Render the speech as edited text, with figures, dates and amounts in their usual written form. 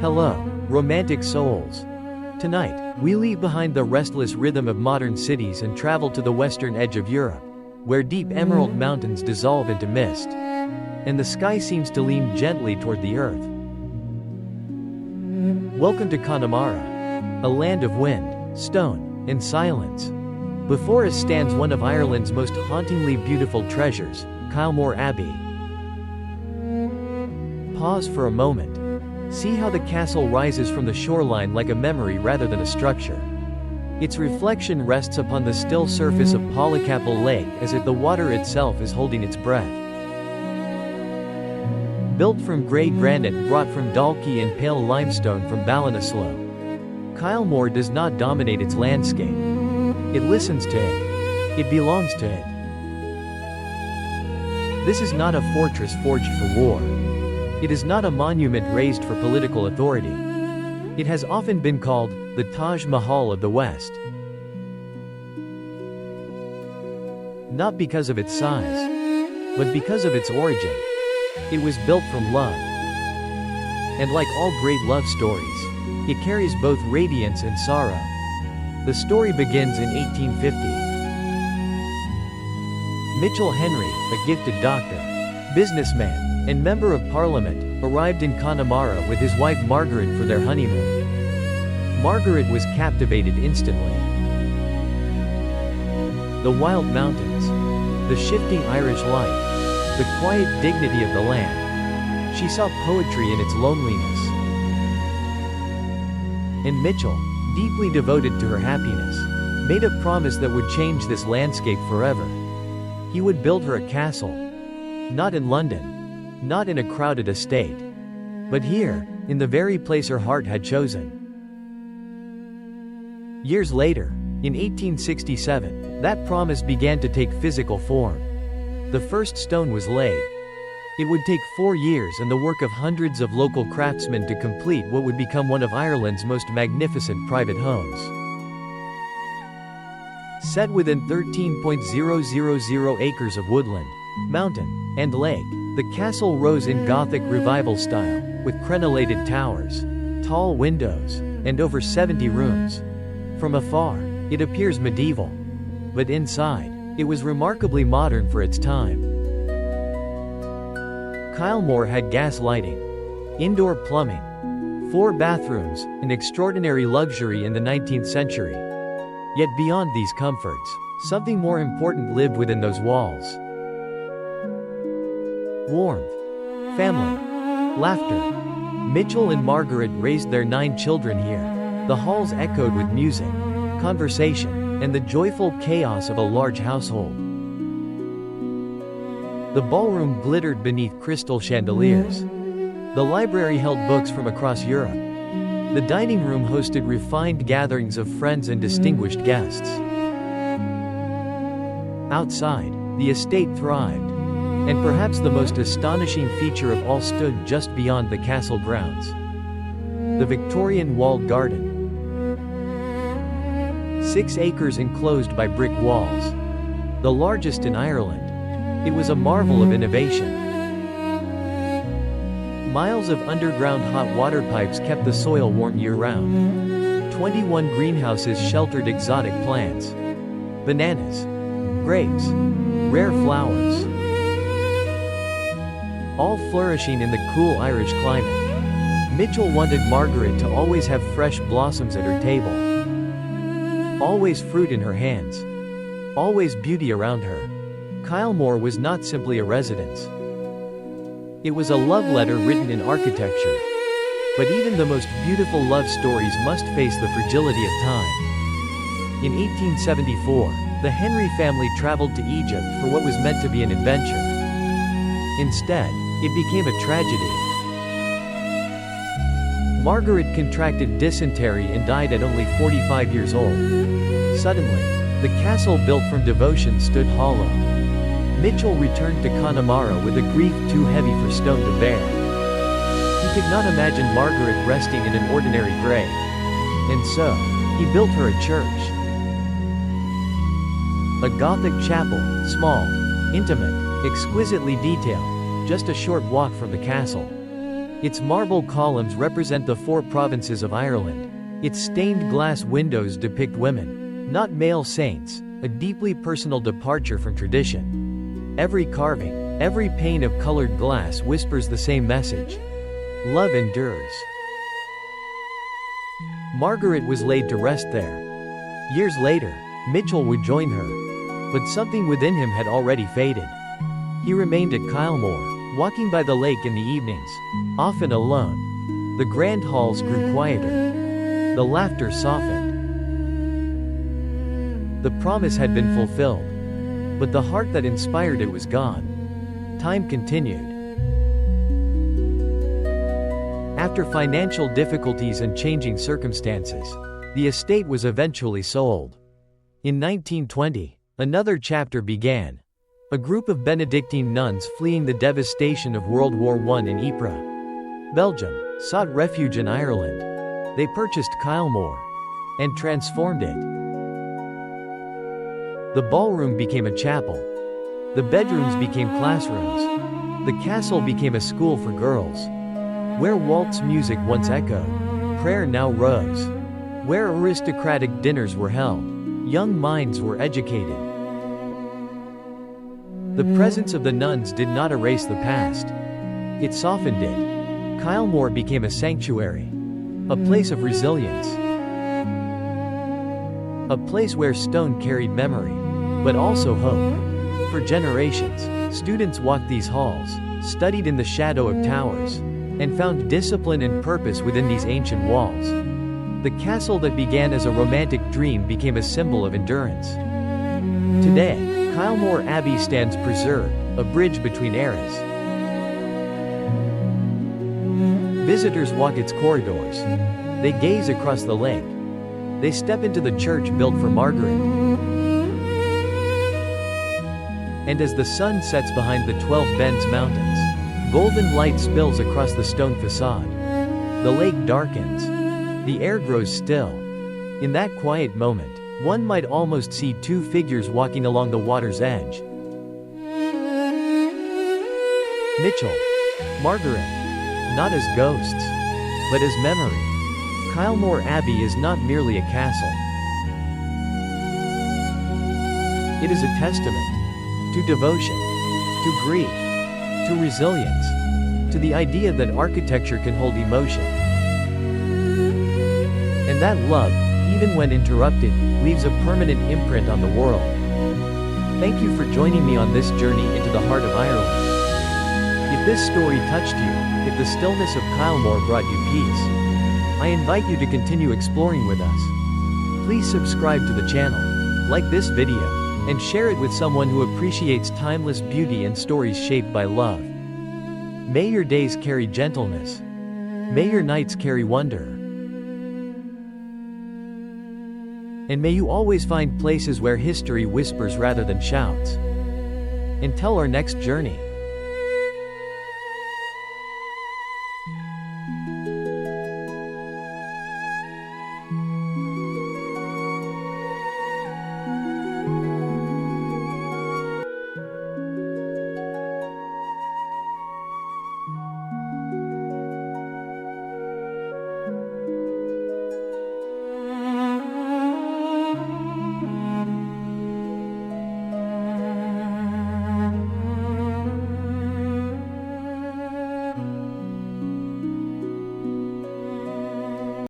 Hello, romantic souls. Tonight, we leave behind the restless rhythm of modern cities and travel to the western edge of Europe, where deep emerald mountains dissolve into mist, and the sky seems to lean gently toward the earth. Welcome to Connemara, a land of wind, stone, and silence. Before us stands one of Ireland's most hauntingly beautiful treasures, Kylemore Abbey. Pause for a moment. See how the castle rises from the shoreline like a memory rather than a structure. Its reflection rests upon the still surface of Polycapel Lake as if the water itself is holding its breath. Built from grey granite brought from Dalkey and pale limestone from Ballinasloe, Kylemore does not dominate its landscape. It listens to it. It belongs to it. This is not a fortress forged for war. It is not a monument raised for political authority. It has often been called the Taj Mahal of the West. Not because of its size, but because of its origin. It was built from love. And like all great love stories, it carries both radiance and sorrow. The story begins in 1850. Mitchell Henry, a gifted doctor, businessman, and member of parliament, arrived in Connemara with his wife Margaret for their honeymoon. Margaret was captivated instantly. The wild mountains, the shifting Irish life, the quiet dignity of the land. She saw poetry in its loneliness. And Mitchell, deeply devoted to her happiness, made a promise that would change this landscape forever. He would build her a castle. Not in London. Not in a crowded estate. But here, in the very place her heart had chosen. Years later, in 1867, that promise began to take physical form. The first stone was laid. It would take 4 years and the work of hundreds of local craftsmen to complete what would become one of Ireland's most magnificent private homes. Set within 13,000 acres of woodland, mountain, and lake, the castle rose in Gothic revival style, with crenellated towers, tall windows, and over 70 rooms. From afar, it appears medieval. But inside, it was remarkably modern for its time. Kylemore had gas lighting, indoor plumbing, 4 bathrooms, an extraordinary luxury in the 19th century. Yet beyond these comforts, something more important lived within those walls. Warmth, family, laughter. Mitchell and Margaret raised their 9 children here. The halls echoed with music, conversation, and the joyful chaos of a large household. The ballroom glittered beneath crystal chandeliers. The library held books from across Europe. The dining room hosted refined gatherings of friends and distinguished guests. Outside, the estate thrived. And perhaps the most astonishing feature of all stood just beyond the castle grounds. The Victorian walled garden. 6 acres enclosed by brick walls. The largest in Ireland. It was a marvel of innovation. Miles of underground hot water pipes kept the soil warm year-round. 21 greenhouses sheltered exotic plants. Bananas. Grapes. Rare flowers. All flourishing in the cool Irish climate. Mitchell wanted Margaret to always have fresh blossoms at her table. Always fruit in her hands. Always beauty around her. Kylemore was not simply a residence. It was a love letter written in architecture. But even the most beautiful love stories must face the fragility of time. In 1874, the Henry family traveled to Egypt for what was meant to be an adventure. Instead, it became a tragedy. Margaret contracted dysentery and died at only 45 years old. Suddenly, the castle built from devotion stood hollow. Mitchell returned to Connemara with a grief too heavy for stone to bear. He could not imagine Margaret resting in an ordinary grave. And so, he built her a church. A Gothic chapel, small, intimate, exquisitely detailed, just a short walk from the castle. Its marble columns represent the 4 provinces of Ireland. Its stained glass windows depict women, not male saints, a deeply personal departure from tradition. Every carving, every pane of colored glass whispers the same message. Love endures. Margaret was laid to rest there. Years later, Mitchell would join her. But something within him had already faded. He remained at Kylemore, walking by the lake in the evenings, often alone. The grand halls grew quieter. The laughter softened. The promise had been fulfilled. But the heart that inspired it was gone. Time continued. After financial difficulties and changing circumstances, the estate was eventually sold. In 1920, another chapter began. A group of Benedictine nuns fleeing the devastation of World War I in Ypres, Belgium, sought refuge in Ireland. They purchased Kylemore and transformed it. The ballroom became a chapel. The bedrooms became classrooms. The castle became a school for girls. Where waltz music once echoed, prayer now rose. Where aristocratic dinners were held, young minds were educated. The presence of the nuns did not erase the past. It softened it. Kylemore became a sanctuary. A place of resilience. A place where stone carried memory, but also hope. For generations, students walked these halls, studied in the shadow of towers, and found discipline and purpose within these ancient walls. The castle that began as a romantic dream became a symbol of endurance. Today, Kylemore Abbey stands preserved, a bridge between eras. Visitors walk its corridors. They gaze across the lake. They step into the church built for Margaret. And as the sun sets behind the 12 Bens Mountains, golden light spills across the stone facade. The lake darkens. The air grows still. In that quiet moment, one might almost see 2 figures walking along the water's edge. Mitchell. Margaret. Not as ghosts, but as memory. Kylemore Abbey is not merely a castle. It is a testament to devotion, to grief, to resilience, to the idea that architecture can hold emotion. And that love, even when interrupted, leaves a permanent imprint on the world. Thank you for joining me on this journey into the heart of Ireland. If this story touched you, if the stillness of Kylemore brought you peace, I invite you to continue exploring with us. Please subscribe to the channel, like this video, and share it with someone who appreciates timeless beauty and stories shaped by love. May your days carry gentleness. May your nights carry wonder. And may you always find places where history whispers rather than shouts. Until our next journey.